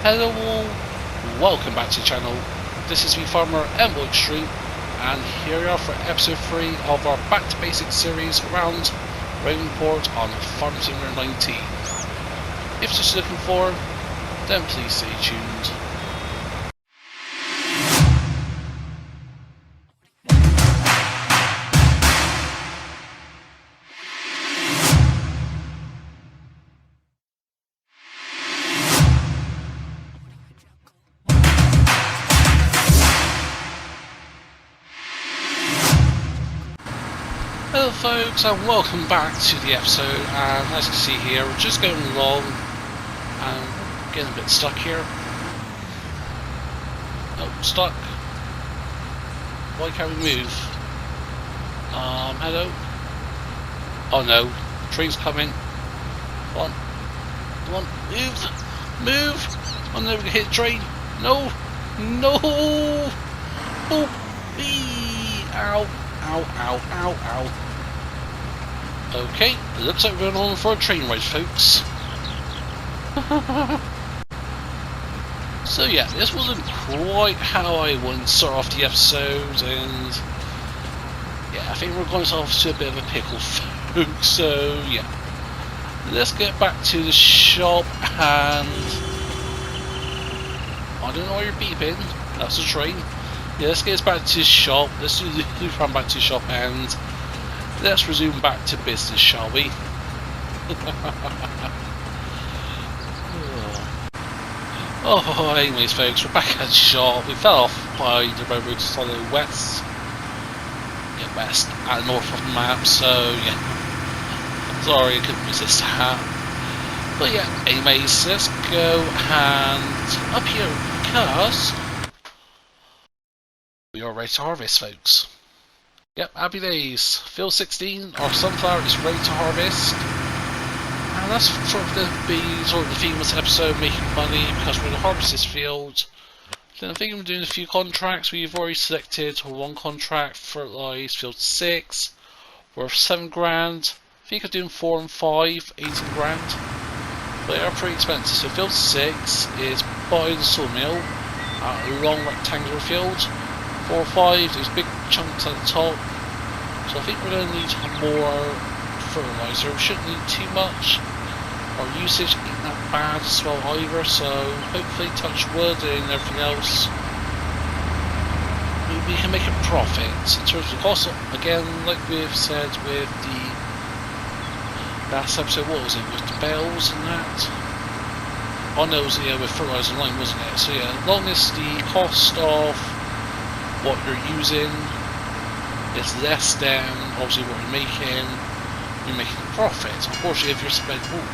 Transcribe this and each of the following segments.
Hello all, welcome back to the channel. This is me farmer EnvoyXtreme, and here we are for episode 3 of our Back to Basics series around Ravenport on Farming Simulator 19. If you're just looking for, then please stay tuned. Hello folks, and welcome back to the episode. And as you can see here, we're just going along and getting a bit stuck here. Oh, stuck. Why can't we move? Hello? Oh no, train's coming. Come on, move! I'm never gonna hit the train. No! Oh, ow. Ow. Okay, it looks like we're on for a train ride, folks. So yeah, this wasn't quite how I wanted to start off the episode, and yeah, I think we're going off to a bit of a pickle, folks. So yeah, let's get back to the shop, and I don't know why you're beeping. That's a train. Yeah, let's get us back to the shop. Let's do the run back to the shop and let's resume back to business, shall we? Oh, anyways, folks, we're back at the shop. We fell off by the road to follow west. Yeah, west at north of the map. So yeah, sorry I couldn't resist that. But yeah, anyways, let's go and up here because we are ready to harvest, folks. Yep, happy days. Field 16, our sunflower is ready to harvest. And that's sort of going to be sort of the theme of this episode, making money because we're going to harvest this field. Then I think I'm doing a few contracts. We've already selected one contract, fertilise field 6, worth 7 grand. I think I'm doing 4 and 5, 18 grand. But they are pretty expensive. So field 6 is by the sawmill, a long rectangular field. 4 or 5, there's big chunks at the top, so I think we're going to need more fertiliser. We shouldn't need too much. Our usage ain't that bad as well either, so hopefully, touch wood and everything else, we can make a profit. In terms of cost, again, like we've said with the last episode, what was it, with the bales and that? Oh no, it was, yeah, with fertiliser line, wasn't it? So yeah, as long as the cost of what you're using is less than obviously what you're making a profit. Unfortunately, if you're spending, that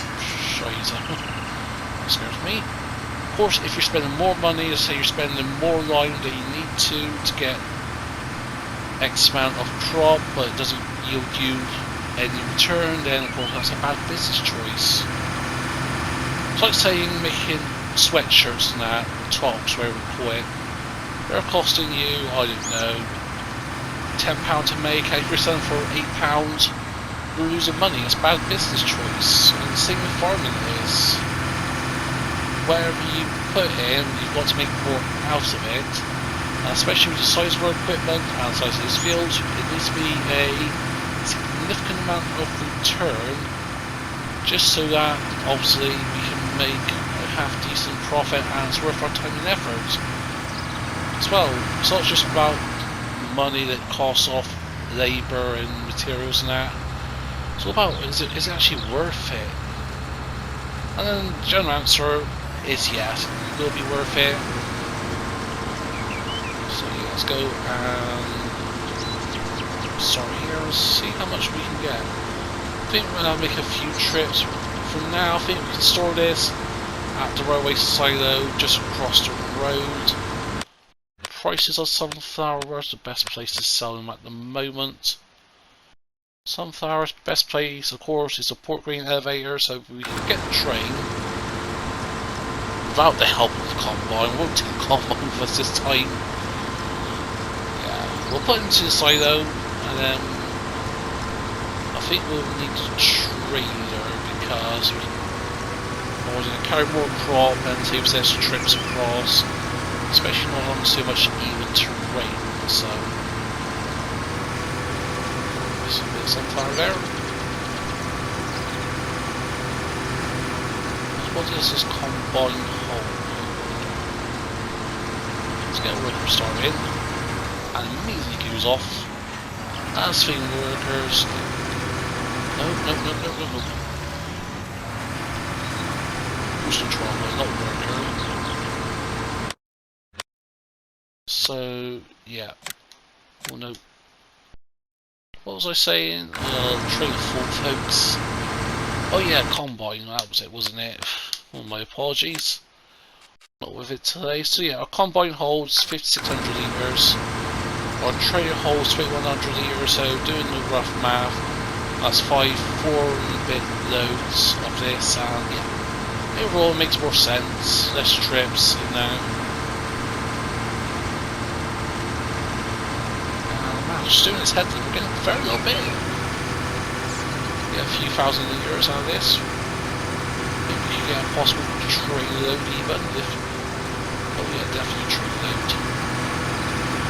scares me. Of course, if you're spending more money, let's say you're spending more lime than you need to get X amount of crop, but it doesn't yield you any return, then of course that's a bad business choice. It's like saying making sweatshirts and that, tops, wherever you call it. They're costing you, I don't know, £10 to make, if you're selling for £8, you're losing money. It's a bad business choice. And the same with farming is. Wherever you put in, you've got to make more out of it. And especially with the size of our equipment and the size of this field, it needs to be a significant amount of return, just so that obviously we can make a half decent profit and it's worth our time and effort. As well, it's not just about money that costs off labour and materials and that. It's all about, is it actually worth it? And then the general answer is yes, it will be worth it. So yeah, let's go and start here and see how much we can get. I think we're going to make a few trips. For now, I think we can store this at the railway silo just across the road. Prices of sunflower, where's the best place to sell them at the moment? Sunflowers, best place of course is the port grain elevator, so we can get the train without the help of the combine. We won't take the combine with us this time. Yeah, we'll put it into the silo, and then I think we'll need a trader because more, going to carry more crop and take less trips across, especially not on so much even terrain. So, there's a bit of sunflower there. What is this combine hole? Let's get a worker started and immediately goes off. As for workers, no. Cruise control, not worker. So yeah. Oh no. What was I saying? Train of thought, folks. Oh yeah, combine. That was it, wasn't it? Oh, my apologies. Not with it today. So yeah, our combine holds 5,600 litres. Our trailer holds 2,100 litres. So doing the rough math, that's 4 bit loads of this, and yeah, overall it makes more sense. Less trips in there. Man, just doing this heading, we're getting a very little bit. Get a few thousand litres out of this. Maybe you get a possible trailer load even. Oh yeah, definitely trailer load.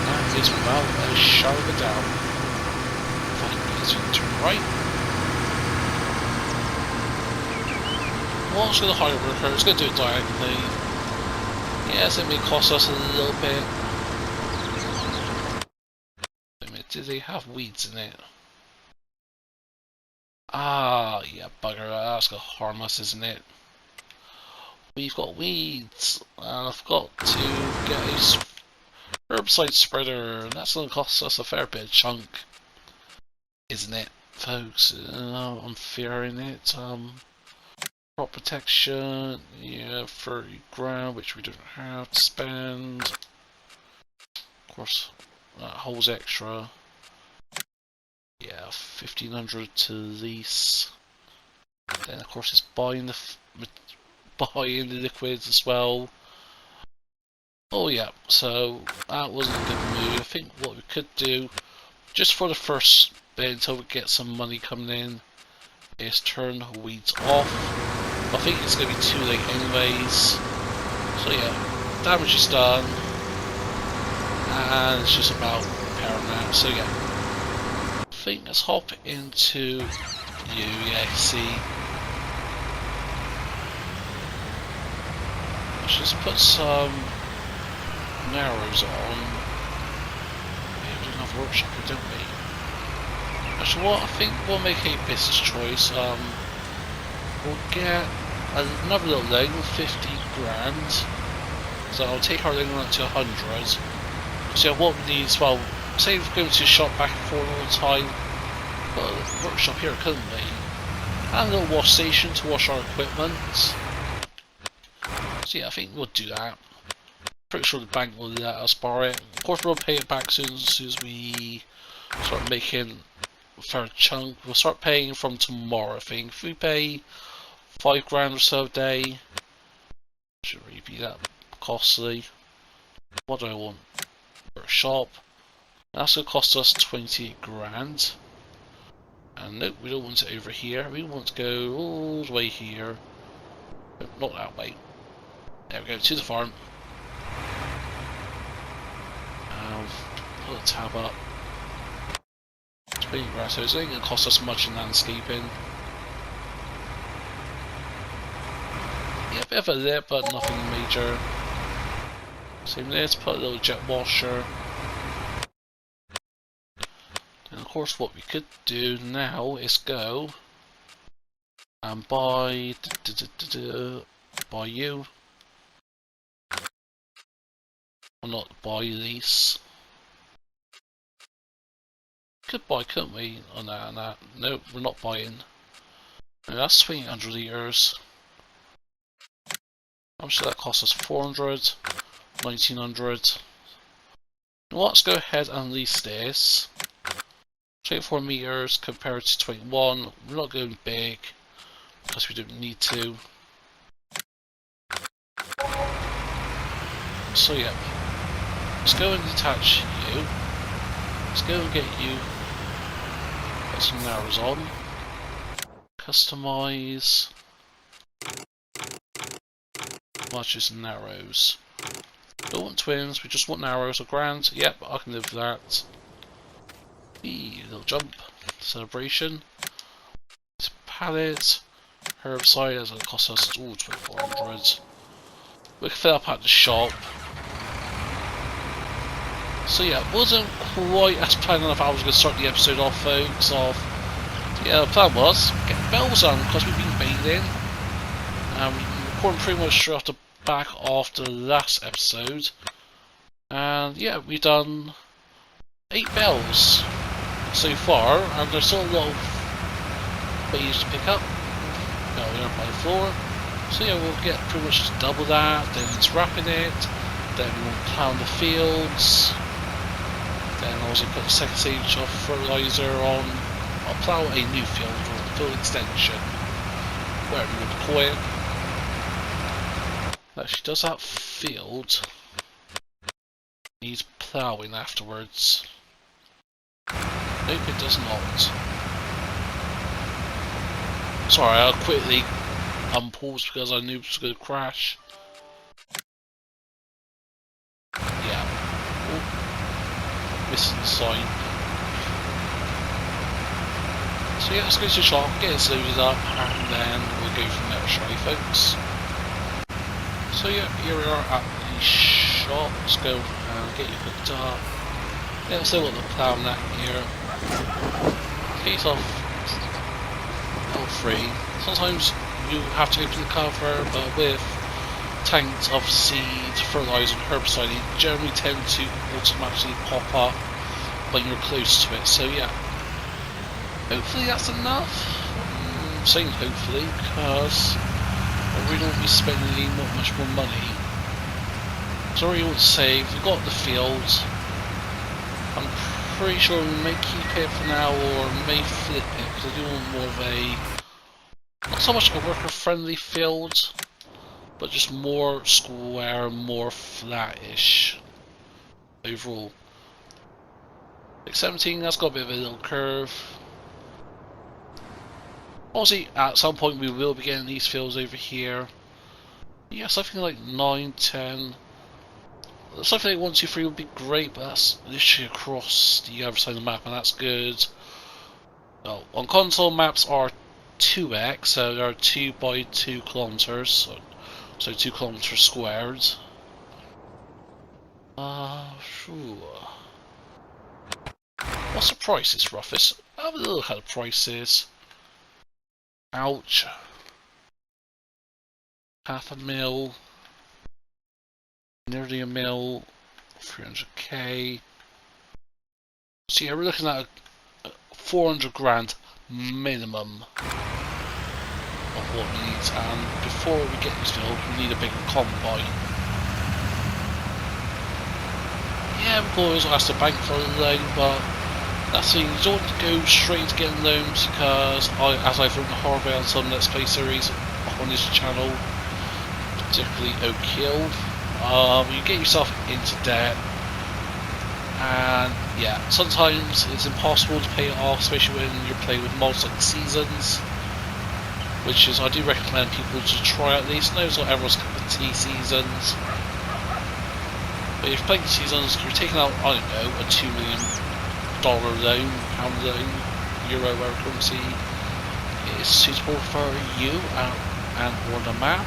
That is without a shadow of a doubt. Fine, let's turn right. Well, it's going to hire worker, it's going to do it diagonally. Yes, it may cost us a little bit. Wait a minute, did they have weeds in it? Ah, yeah, bugger, that's going to harm us, isn't it? We've got weeds, and I've got to get a herbicide spreader, and that's going to cost us a fair bit of chunk, isn't it, folks? I'm fearing it. Crop protection, yeah, 30 grand, which we don't have to spend. Of course, that holds extra. Yeah, 1,500 to lease. Then of course it's buying the liquids as well. Oh yeah, so that wasn't a good move. I think what we could do, just for the first bit until we get some money coming in, is turn the weeds off. I think it's going to be too late anyways. So yeah, damage is done. And it's just about repairing that. So yeah, I think let's hop into you. Yeah, see. Let's just put some narrows on. Yeah, we don't have a workshop here, don't we? Actually, what I think we'll make a business choice. We'll get another little lane with 50 grand. So I'll take our lane up to 100. So what we need is, well, say we're going to shop back and forth all the time. Got a workshop here, couldn't we? And a little wash station to wash our equipment. So yeah, I think we'll do that. Pretty sure the bank will let us borrow it. Of course we'll pay it back soon as we start making a fair chunk. We'll start paying from tomorrow, I think. If we pay 5 grand or so a day, should really be that costly. What do I want? For a shop. That's going to cost us 28 grand. And nope, we don't want it over here. We want to go all the way here. Nope, not that way. There we go, to the farm. Put the tab up. 20 grand, so it's only going to cost us much in landscaping. Yeah, a bit of a lip, but nothing major. Same there, let's put a little jet washer. And of course what we could do now is go and buy you. Or not buy lease. Could buy, couldn't we? Oh no, no, we're not buying. No, that's 2,800 litres. How much did that cost us? 400, 1,900. Well, let's go ahead and lease this. 24 meters compared to 21. We're not going big because we don't need to. So yeah, let's go and detach you. Let's go and get you. Put some narrows on. Customize. much as narrows. Don't want twins, we just want narrows. So grand, yep, I can live with that. Little jump, celebration. Pallet, herbicide, that's going to cost us 2400. We can fill up at the shop. So yeah, it wasn't quite as planned enough. I was going to start the episode off, folks. Yeah, the plan was get bells on because we've been bathing. We've recording pretty much straight off the back of the last episode, and yeah, we've done 8 bells so far, and there's still a lot of bays to pick up. Bell there by the floor. So yeah, we'll get pretty much just double that. Then it's wrapping it. Then we'll plough the fields. Then also put the second stage of fertilizer on. I'll plough a new field or a field extension, whatever you want to call it. Actually, does that field need ploughing afterwards? Nope, it does not. Sorry, I'll quickly unpause because I knew it was going to crash. Yeah. Oh. Missing the sign. So yeah, let's go to the shop, get it loaded up, and then we'll go from there, shall we, folks? So yeah, here we are at the shop. Let's go and get you hooked up. Yeah, let's see what the plan that here. Case of Ep.3. Sometimes you have to open the cover, but with tanks of seed, fertilizer and herbicide, they generally tend to automatically pop up when you're close to it. So yeah, hopefully that's enough. I'm saying hopefully because I really don't be spending not much more money. So I really want to save. We've got the field. I'm pretty sure we may keep it for now or may flip it because I do want more of a, not so much a worker friendly field, but just more square, more flat-ish overall. Like 17, that's got a bit of a little curve. Obviously, at some point we will be getting these fields over here. Yeah, something like 9, 10. Something like 1, 2, 3 would be great, but that's literally across the other side of the map, and that's good. Well, on console, maps are 2x, so they are 2 by 2 kilometers, so 2 kilometers squared. Sure. What's the prices, Ruffus? Have a look at the prices. Ouch. Half a mil. Nearly a mil. 300k. So yeah, we're looking at a 400 grand minimum of what we need, and before we get this field we need a bigger combine. Yeah, we always ask the bank for a loan, but that's the thing, you don't want to go straight into getting loans because as I've learned the hard way on some Let's Play series on this channel, particularly Oak Hill, you get yourself into debt, and yeah, sometimes it's impossible to pay it off, especially when you're playing with mods like Seasons, which is, I do recommend people to try at least. I know it's not everyone's cup of tea, Seasons, but if you're playing Seasons, you're taking out, I don't know, a $2 million loan, pound loan, euro, whatever currency is suitable for you and on the map.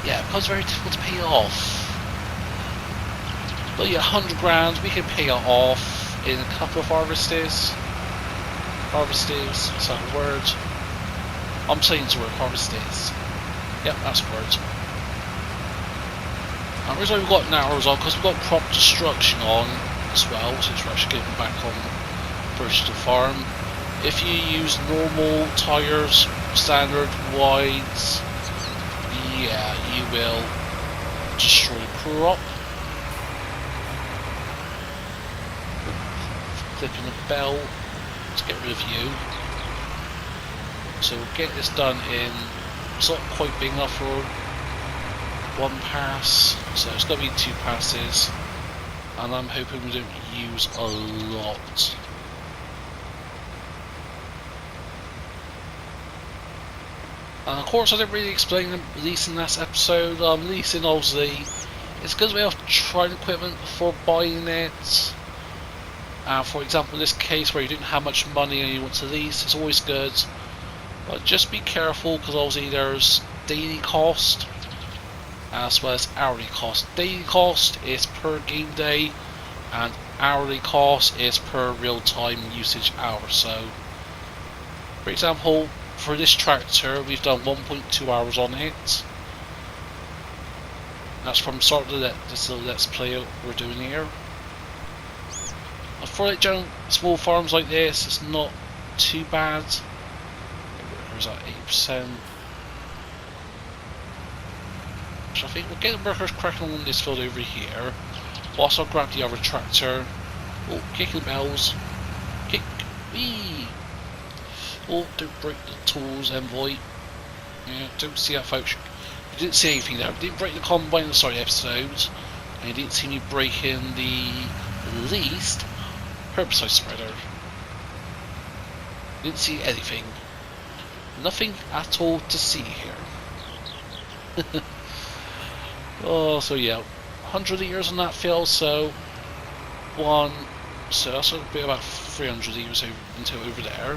Yeah, it becomes very difficult to pay it off. But yeah, 100 grand, we can pay it off in a couple of harvesters. Harvesters, is that a word? I'm saying it's a word, harvesters. Yep, that's a word. And the reason we've got narrows on, because we've got crop destruction on as well, since we're actually getting back on first to farm. If you use normal tyres, standard wides, yeah, you will destroy the crop. Clicking the bell to get rid of you. So we'll get this done in, it's not quite big enough for one pass, so it's got to be 2 passes, and I'm hoping we don't use a lot. And of course I didn't really explain the leasing last episode. Leasing obviously it's a good way of trying equipment before buying it. For example, in this case where you didn't have much money and you want to lease, it's always good. But just be careful because obviously there's daily cost as well as hourly cost. Daily cost is per game day and hourly cost is per real-time usage hour. So, for example, for this tractor we've done 1.2 hours on it. That's from start to this little let's play we're doing here. For like small farms like this, it's not too bad. Where's that 8%? So I think we'll get the workers cracking on this field over here. Whilst I'll grab the other tractor. Oh, kicking bells. Kick. Wee. Oh, don't break the tools, Envoy. Yeah, don't see that, folks. You didn't see anything there. You didn't break the combine in the start of the episode. And you didn't see me breaking the least herbicide spreader. Didn't see anything. Nothing at all to see here. Oh, so yeah, 100 litres on that field, so that's a bit about 300 litres into over there.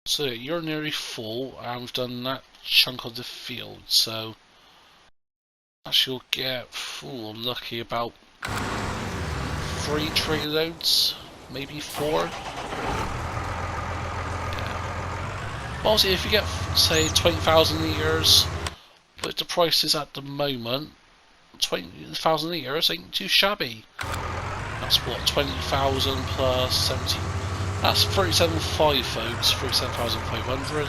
So you're nearly full, and we've done that chunk of the field, so actually you'll get, I'm lucky, about 3 trailer loads, maybe 4. Yeah. Obviously, if you get, say, 20,000 litres, but the prices at the moment, 20,000 litres ain't too shabby. That's what, 20,000 plus 70. That's 37.5, folks. 37,500.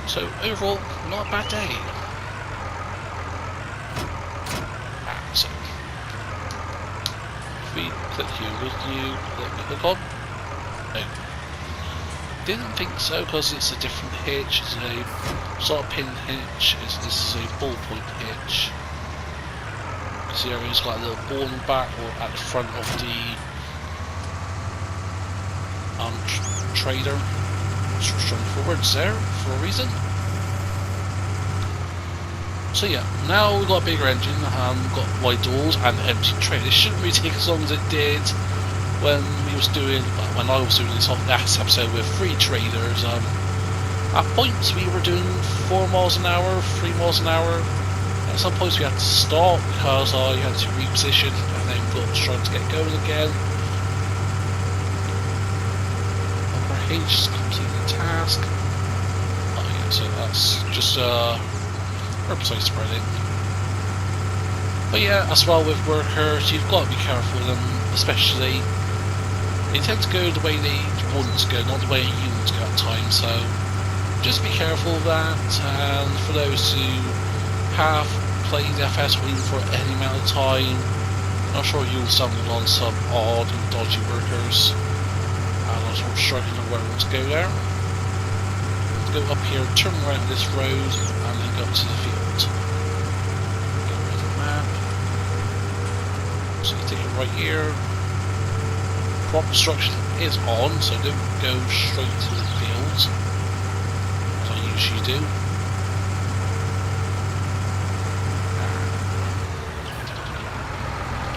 So overall, not a bad day. So if we click here, would you let me hook on? No. Didn't think so because it's a different hitch. It's a sort of pin hitch. This is a ballpoint hitch. See how it's got a little ball in the back or at the front of the trader. Strong forwards there for a reason. So yeah, now we've got a bigger engine, we've got wide doors and empty trailer. It shouldn't really take as long as it did when I was doing this last episode with 3 trailers. At points we were doing 4 miles an hour, 3 miles an hour. At some points we had to stop because you had to reposition and then we got trying to get going again. H is completing the task. Oh yeah, so that's just herbicide spreading. But yeah, as well with workers, you've got to be careful with them, especially they tend to go the way they want to go, not the way you want to go at times, so just be careful of that. And for those who have played FS Wheel for any amount of time, I'm sure you'll stumble on some odd and dodgy workers. And I was sort of struggling to where I want to go there. Go up here, turn around this road, and then go to the field. Get rid of the map. So you take it right here. Crop construction is on, so don't go straight to the field, as I usually do.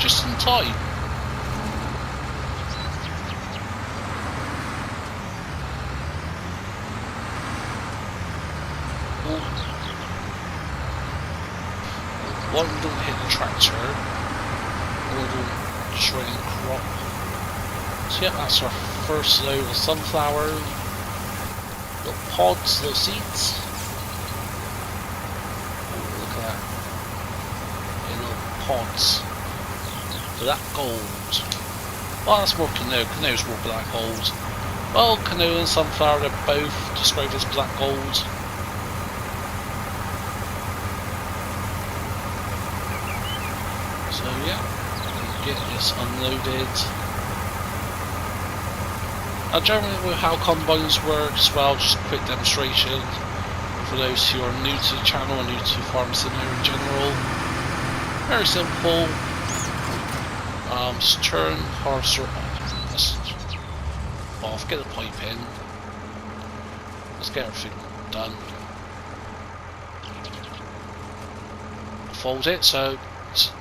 Just in time. One don't hit the tractor, one don't destroy the crop. So yeah, that's our first load of sunflower. Little pods, little seeds. Oh, look at that. Yeah, little pods. Black gold. Well, that's more canoe. Canoe's more black gold. Well, canoe and sunflower, they're both described as black gold. So yeah, get this unloaded. Now generally with how combines work as well, just a quick demonstration for those who are new to the channel and new to Farm Simulator in general. Very simple. Just turn harvester on. off, get the pipe in. Let's get everything done. Fold it, so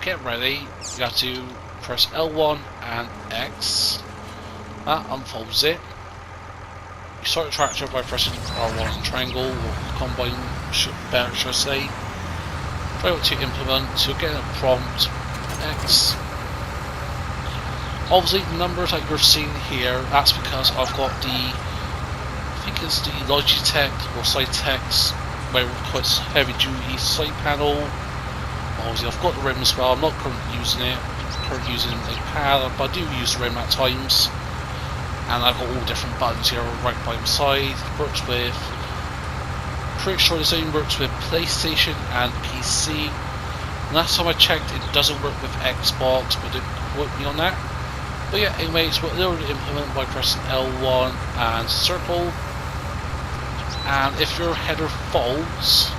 get ready. You have to press L1 and X. That unfolds it. You start the tractor by pressing R1 triangle or combine, better should I say. Try to implement, so get a prompt X. Obviously the numbers that you're seeing here, that's because I've got the, I think it's the Logitech or Cytex, where it's quite heavy duty side panel. Obviously I've got the rim as well, I'm not currently using it, currently using a pad, but I do use the rim at times. And I've got all different buttons here right by my side. It works with, pretty sure the same works with PlayStation and PC. And last time I checked it doesn't work with Xbox, but don't quote me on that. But yeah, anyway, it's what they're implement by pressing L1 and circle. And if your header folds,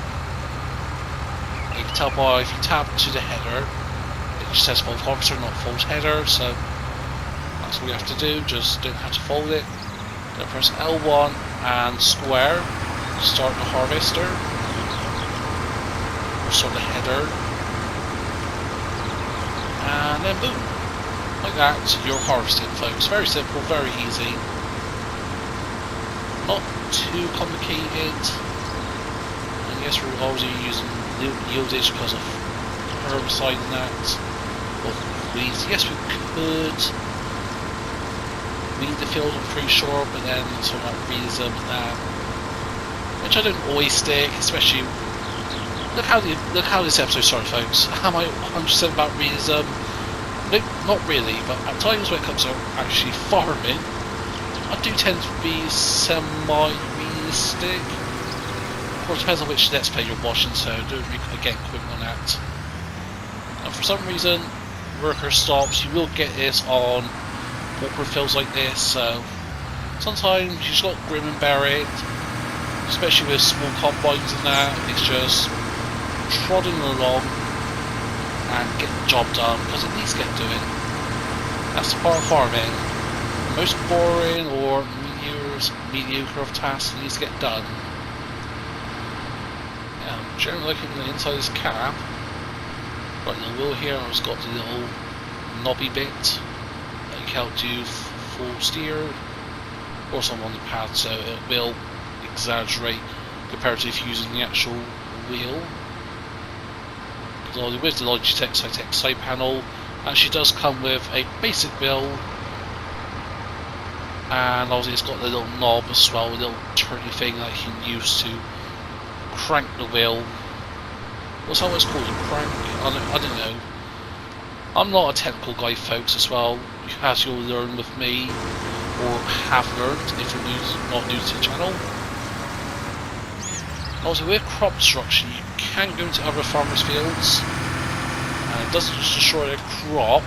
you can tell by if you tap to the header, it just says fold harvester, not fold header, so that's what you have to do, just don't have to fold it. Then press L1 and square to start the harvester, or start the header, and then boom. Like that, you're harvesting, folks. Very simple, very easy. Not too complicated. And yes, we're always using yieldage because of herbicide and that. Or weeds. Yes, we could weed the field, I'm pretty sure, but then sort of like realism and that. Which I don't always stick, especially. Look how this episode started, folks. Am I 100% about realism? No, not really, but at times when it comes to actually farming, I do tend to be semi-realistic. Of course, it depends on which Let's Play you're watching, so don't again quote me on that. And for some reason, worker stops. You will get this on awkward fields like this, so sometimes you just got grim and bear it, especially with small combines and that. It's just trotting along and get the job done, because it needs to get doing. That's the part of farming. The most boring or mediocre of tasks needs to get done. Yeah, I'm generally looking at the inside of this cab. Right in the wheel here, it's got the little knobby bit that you can do full steer. Of course I'm on the pad, so it will exaggerate compared to if you're using the actual wheel. With the Logitech Cytex side panel, actually does come with a basic wheel, and obviously it's got the little knob as well, a little turny thing that you can use to crank the wheel. What's that what's called? A crank? I don't know. I'm not a technical guy, folks, as well, as you'll learn with me, or have learned if you're not new to the channel. Also, with crop destruction, you can go into other farmers' fields, and it doesn't just destroy their crop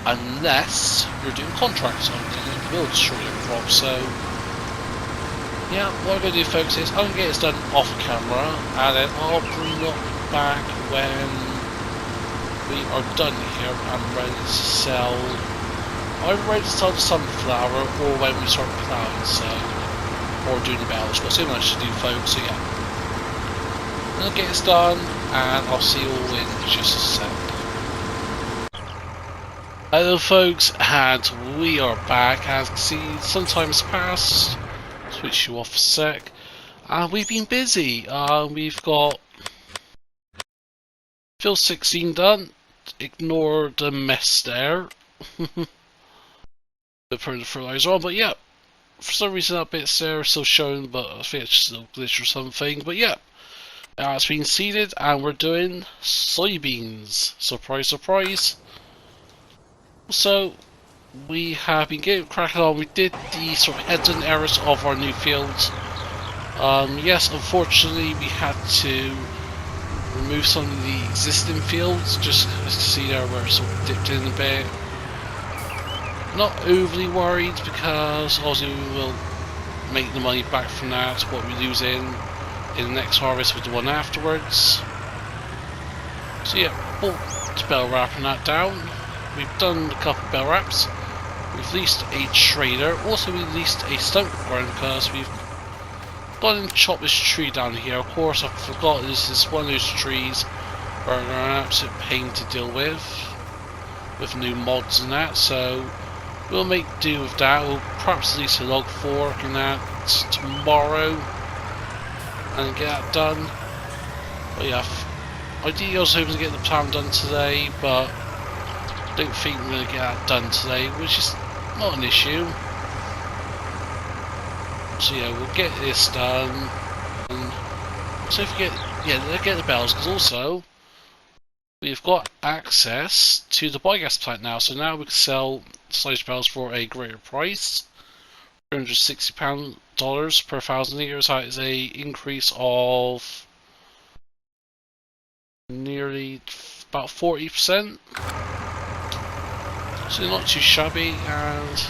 unless you're doing contracts on it, and it will destroy your crop. So, yeah, what I'm going to do, folks, is I'm going to get this done off camera, and then I'll bring it back when we are done here and ready to sell. I'm ready to sell the sunflower, or when we start plowing, so, or doing the bells. Got so much to do, folks. So yeah. I'll get this done, and I'll see you all in just a sec. Hello folks, and we are back. As you can see, some time's passed. Switch you off a sec. And we've been busy. We've got field 16 done. Ignore the mess there. Put the fertilizer on, but yeah. For some reason that bit's there still showing, but I think it's just a glitch or something. But yeah. It's been seeded, and we're doing soybeans. Surprise, surprise. So, we have been getting cracking on. We did the sort of heads and errors of our new fields. Yes, unfortunately, we had to remove some of the existing fields, just as you see there where it sort of dipped in a bit. Not overly worried, because obviously we will make the money back from that, what we lose in the next harvest with the one afterwards. So yeah, bought bell wrapping that down. We've done a couple of bell wraps. We've leased a trailer. Also, we leased a stump ground because we've gone and chopped this tree down here. Of course, I forgot this is one of those trees where they're an absolute pain to deal with new mods and that. So we'll make do with that. We'll perhaps lease a log fork and that tomorrow and get that done. But yeah, ideally I was hoping to get the plan done today, but I don't think we're going to get that done today, which is not an issue. So yeah, we'll get this done. And also forget, yeah, let's get the bells, because also we've got access to the biogas plant now. So now we can sell sludge bells for a greater price, $360 per 1,000 liters. That is a increase of nearly about 40%. So not too shabby and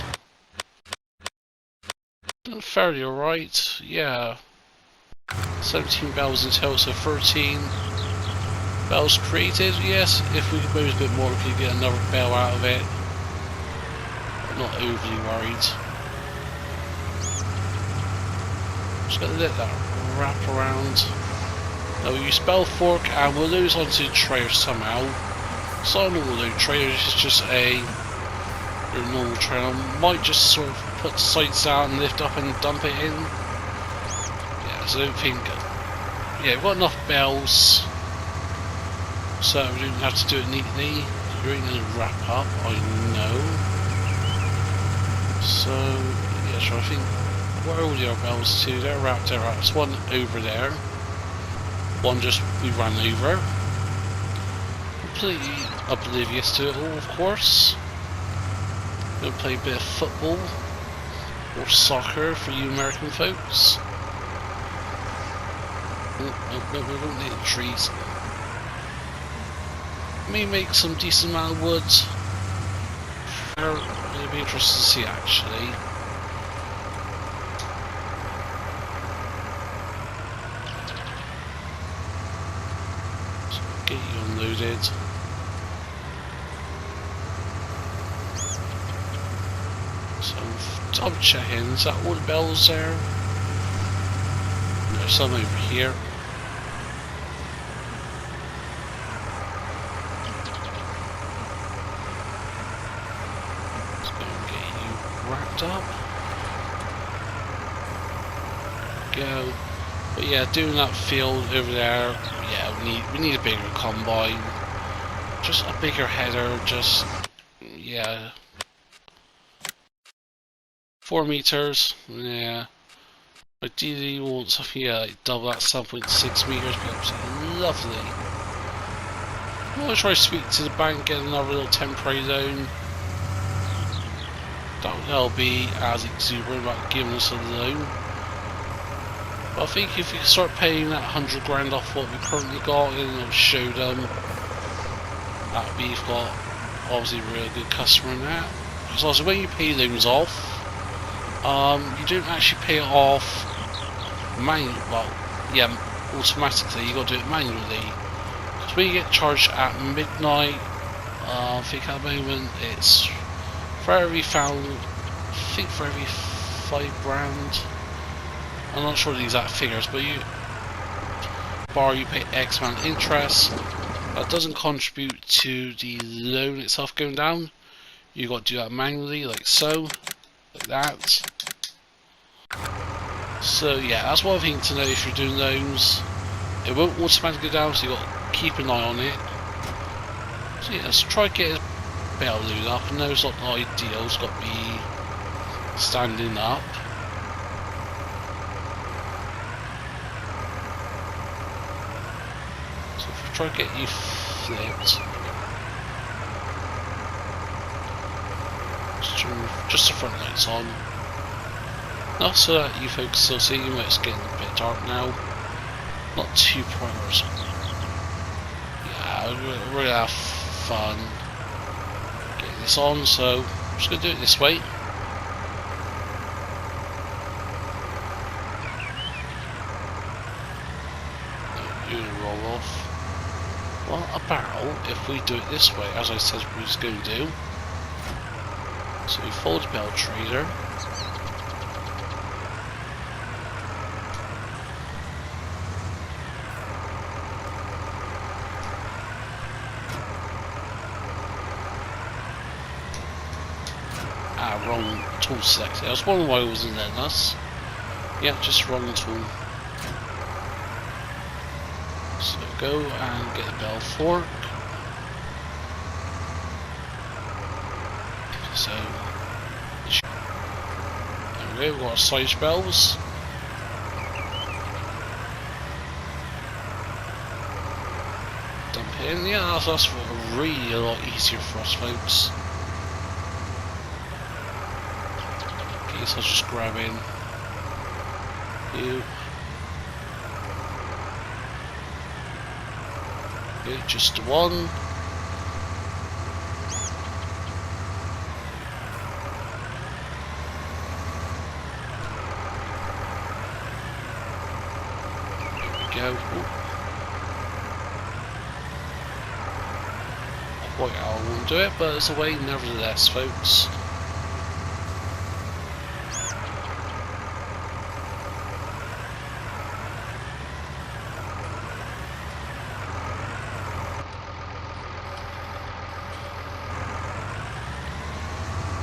done fairly alright. Yeah, 17 bells in total, so 13 bells created. Yes, if we could move a bit more, we could get another bell out of it. I'm not overly worried. Just gonna let that wrap around. Now we use bell fork and we'll lose onto the trailer somehow. So a normal trailer is just a normal trailer. Might just sort of put the sights out and lift up and dump it in. Yeah, so I don't think. Yeah, we've got enough bells, so we don't have to do it neatly. You're ain't gonna wrap up, I know. So yeah, so I think where are all the other bells to? They're wrapped. There's one over there. One just we ran over. Completely oblivious to it all, of course. Gonna play a bit of football or soccer for you American folks. Oh, no, we don't need the trees. May make some decent amount of wood. It'll be interesting to see actually. So get you unloaded. So double checking, is that all the bells there? There's some over here. Let's go and get you wrapped up. Go. But yeah, doing that field over there, yeah, we need a bigger combine. Just a bigger header, just yeah. 4 meters, yeah. Ideally, we want something, yeah, like double that 7.6 meters, but absolutely lovely. I'm gonna try to speak to the bank, get another little temporary loan. They'll be as exuberant about giving us a loan. But I think if we start paying that 100 grand off what we currently got, and it'll show them that we've got obviously a really good customer in that. Because also when you pay loans off, you don't actually pay it off manually, well, yeah, automatically, you got to do it manually. Because when you get charged at midnight, I think at the moment it's for every for every 5 grand. I'm not sure the exact figures, but you pay X amount of interest. That doesn't contribute to the loan itself going down. You got to do that manually, like so. Like that. So yeah, that's one thing to know if you're doing loans. It won't automatically go down, so you got to keep an eye on it. So yeah, let's try to get a bell load up. I know it's not ideal, it's got to be standing up. So if we try to get you flipped. Just the front lights on. Not so that you folks still see, even though it's getting a bit dark now. Not too pointless. Yeah, we're gonna have fun getting this on, so I'm just gonna do it this way. You're gonna roll off. Well, about if we do it this way, as I said we was going to do. So we fold the bell trader. Ah, wrong tool selected. I was wondering why it wasn't there. That's yeah, just wrong tool. So go and get the bell fork. So there we go, we've got our side bells. Dump it in, yeah, that's really a lot easier for us folks. Okay, so I'll just grab in you. Okay, just the one. Go. White owl won't do it, but it's a way nevertheless, folks.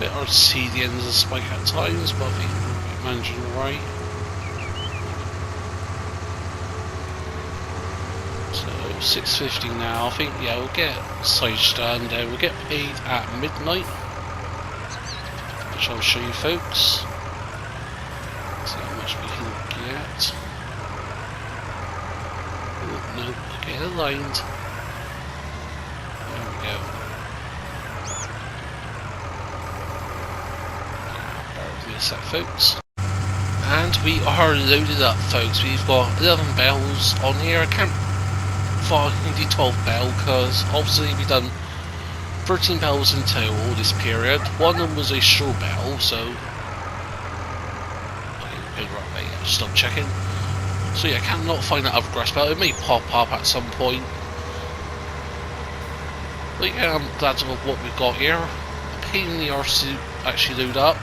Bit hard to see the end of the spike at times, but I think we're managing alright. 6:50 now. I think yeah, we'll get side stand and we'll get paid at midnight, which I'll show you folks. See how much we can get. Oh, no, get aligned. There we go. Bear with me a sec, folks. And we are loaded up, folks. We've got 11 bells on here. I can't the 12 bell because obviously we've done 13 bells in total this period. One of them was a straw bell, so okay, right, wait, stop checking. So yeah, I cannot find that other grass bell. It may pop up at some point, but yeah, I'm glad of what we've got here. A pain in the arse to actually load up.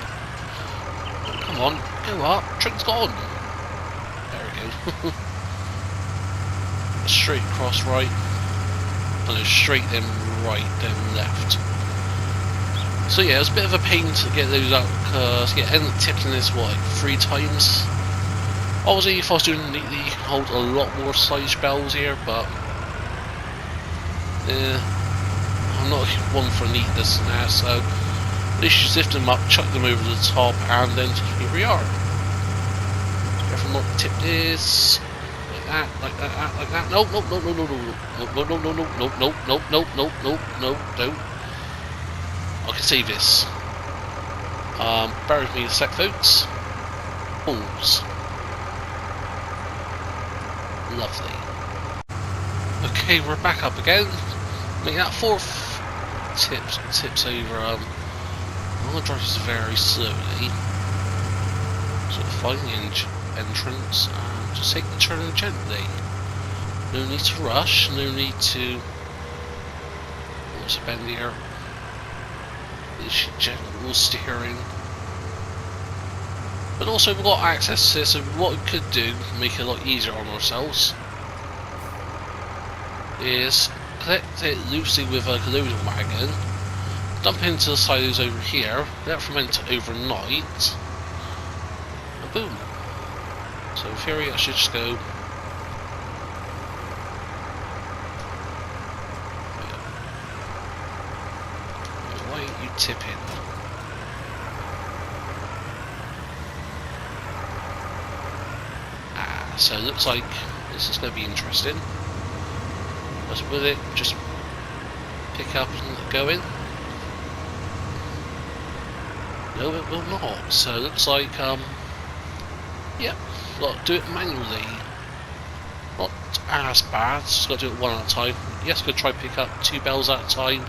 Come on, go up. Trick's gone. There we go. Straight across right, and then straight then right, then left. So yeah, it was a bit of a pain to get those out because yeah, ended up tipping this what, like 3 times. Obviously, if I was doing it neatly, hold a lot more size bells here, but I'm not one for neatness now. So at least you sift them up, chuck them over the top, and then here we are. Careful not to tip this. Like that. No. I can save this. Bear with me a sec, folks. Pause. Lovely. Okay, we're back up again. Make that 4th tips over. I'm gonna drive this very slowly. So find the entrance. Just take the turn gently. No need to rush, no need to... What's a bend here? It's gentle steering. But also we've got access to this, so what we could do, make it a lot easier on ourselves, is collect it loosely with a loading wagon, dump into the silos over here, let it ferment overnight, and boom. So in theory I should just go why don't you tip in? So it looks like this is going to be interesting. But will it just pick up and go in? No, it will not. So it looks like yep. Got to do it manually. Not as bad, just got to do it one at a time. Yes, going to try pick up 2 bells at a time,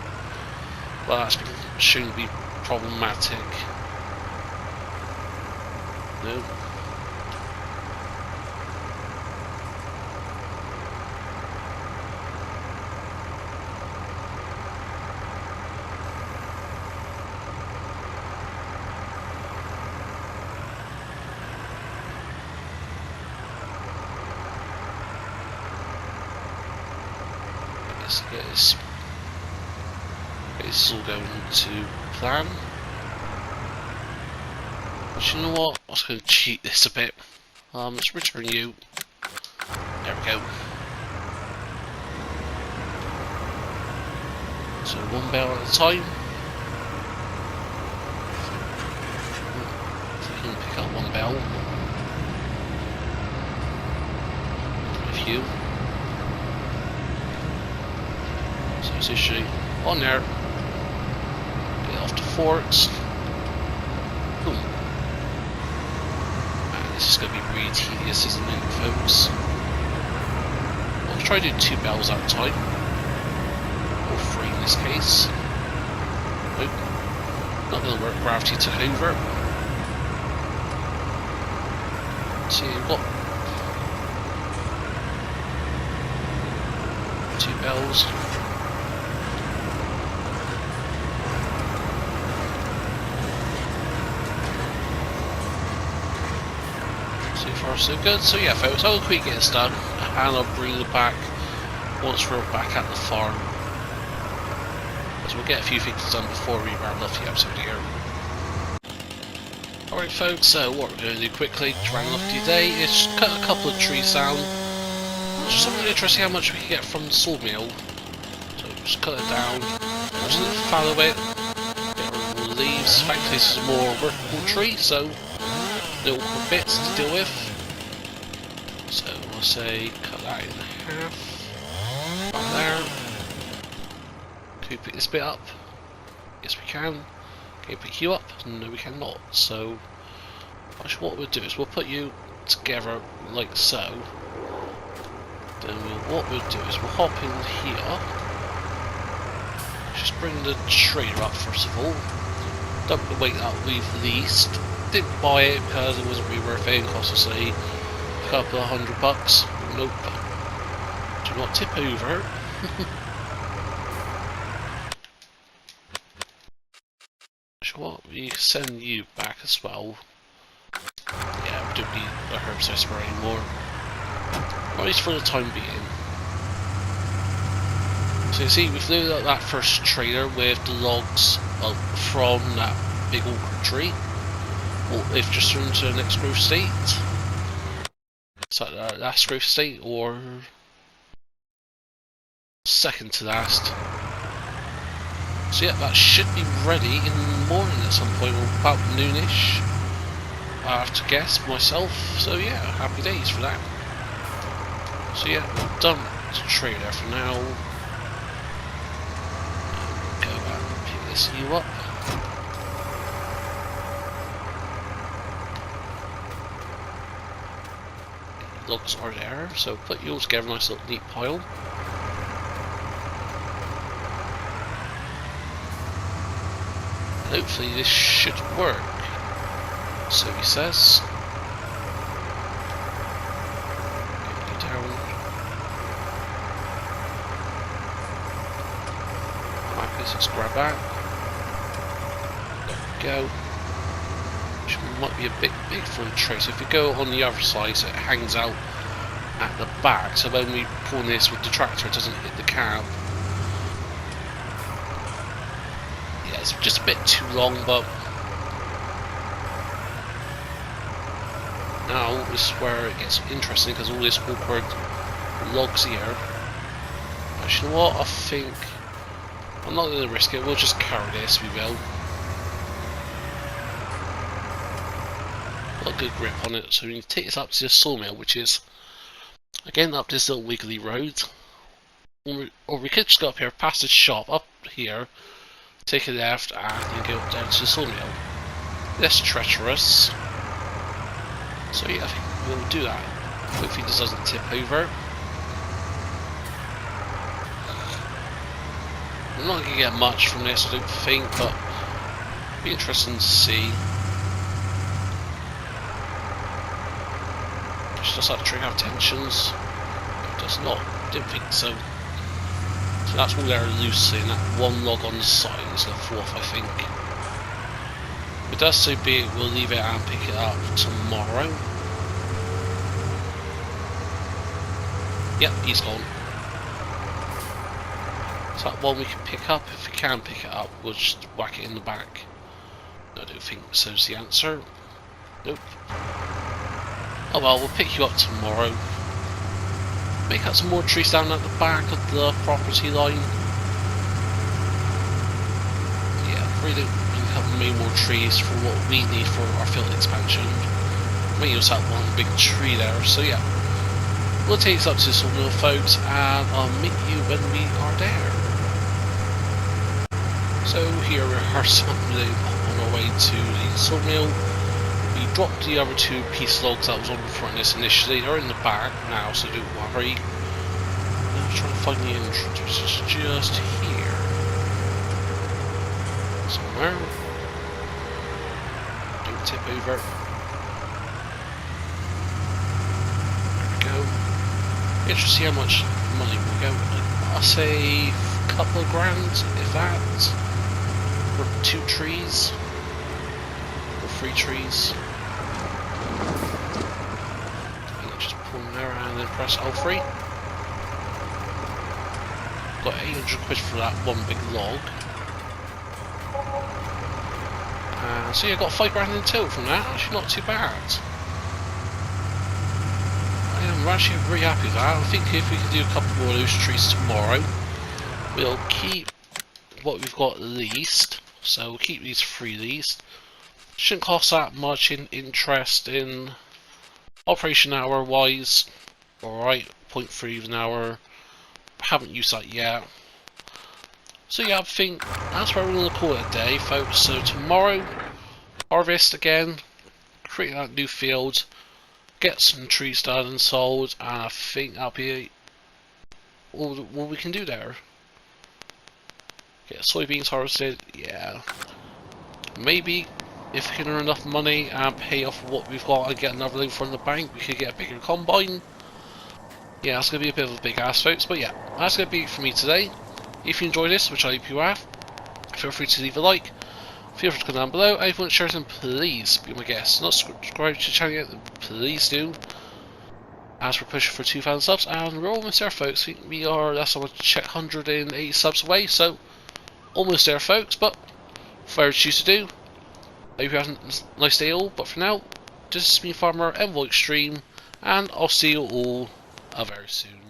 but that's been shown to be problematic. No. Let's get this. This is all going to plan. But you know what? I was going to cheat this a bit. Let's return you. There we go. So 1 bell at a time. If we can pick up 1 bell. A few. So it's usually on there. Get off to forts. Boom. Man, this is going to be really tedious, isn't it, folks? I'll try to do 2 bells at a time. Or 3 in this case. Nope. Not going to work. Gravity took over. See, we've got 2 bells. So far so good. So yeah folks, I'll quickly get this done and I'll bring it back once we're back at the farm. Because we'll get a few things done before we wrap up the episode here. Alright folks, so what we're going to do quickly to round off today is cut a couple of trees down. It's just something interesting how much we can get from the sawmill. So just cut it down, just fallow it, get rid of all the leaves. Thankfully this is a more workable tree, so no awkward bits to deal with. So I'll say cut that in half. Right there. Can we pick this bit up? Yes we can. Can we pick you up? No we cannot. So actually what we'll do is we'll put you together like so. Then what we'll do is we'll hop in here. Just bring the trailer up first of all. Dump the weight that we've leased. Didn't buy it because it wasn't really worth it. It cost us a couple of $100. Nope. Do not tip over. What? We send you back as well. Yeah, we don't need a herbicide spray anymore. At least for the time being. So you see, we've loaded up that first trailer with the logs from that big oak tree. Or they've just turned to the next growth state. Is that the last growth state or second to last? So yeah, that should be ready in the morning at some point, or about noonish. I have to guess myself. So yeah, happy days for that. So yeah, we're done with the trailer for now. Go back and pick this you up. Logs are there, so put you all together, nice little neat pile. Hopefully this should work. So he says. Get you down. Let's grab that. There we go. Which might be a bit big for a tray. So if we go on the other side, so it hangs out at the back. So when we pull this with the tractor, it doesn't hit the cab. It's just a bit too long, but now this is where it gets interesting because all this awkward logs here. Actually, you know what? I think I'm not going to risk it. We'll just carry this. We will. Got a good grip on it, so we need to take this up to the sawmill, which is again up this little wiggly road. Or we could just go up here, past the shop, up here. Take a left and then go down to the sawmill. Less treacherous. So yeah, I think we'll do that. Hopefully this doesn't tip over. I'm not going to get much from this, I don't think, but it'll be interesting to see. Does that trigger have tensions? It does not. Didn't think so. So that's all there loose in that one log on the side is going to fall off, I think. If it does so be it, we'll leave it and pick it up tomorrow. Yep, he's gone. So that one we can pick up. If we can pick it up, we'll just whack it in the back. I don't think so's the answer. Nope. Oh well, we'll pick you up tomorrow. Make out some more trees down at the back of the property line. Yeah, really make up many more trees for what we need for our field expansion. We use that one big tree there, so yeah. We'll take us up to the sawmill, folks, and I'll meet you when we are there. So here we are suddenly on our way to the sawmill. We dropped the other two piece logs that was on the front of this initially. They're in the back now, so don't worry. I'm trying to find the entrance, which is just here. Somewhere. Don't tip over. There we go. Interesting to see how much money we'll go. I'll say a couple of grand, if that. For 2 trees. Or 3 trees. Just pull them there and then press L3. Got 800 quid for that one big log. So yeah, got 5 grand in total from that. Actually not too bad. I'm actually very happy with that. I think if we can do a couple more of those trees tomorrow, we'll keep what we've got leased. So we'll keep these 3 leased. Shouldn't cost that much in interest in operation hour wise. Alright, 0.3 an hour. Haven't used that yet. So yeah, I think that's where we're going to call it a day, folks. So tomorrow, harvest again, create that new field, get some trees done and sold, and I think that'll be all what we can do there. Get soybeans harvested, yeah. Maybe if we can earn enough money and pay off what we've got and get another loan from the bank, we could get a bigger combine. Yeah, it's going to be a bit of a big ass, folks, but yeah, that's going to be it for me today. If you enjoyed this, which I hope you have, feel free to leave a like. Feel free to comment down below. If you want to share them, please be my guest. Not subscribed to the channel yet, then please do. As we're pushing for 2,000 subs, and we're almost there, folks. I think we are, that's almost check 180 subs away, so almost there, folks. But whatever you choose to do, I hope you have a nice day all. But for now, this is me, Farmer EnvoyXtreme, and I'll see you all very soon.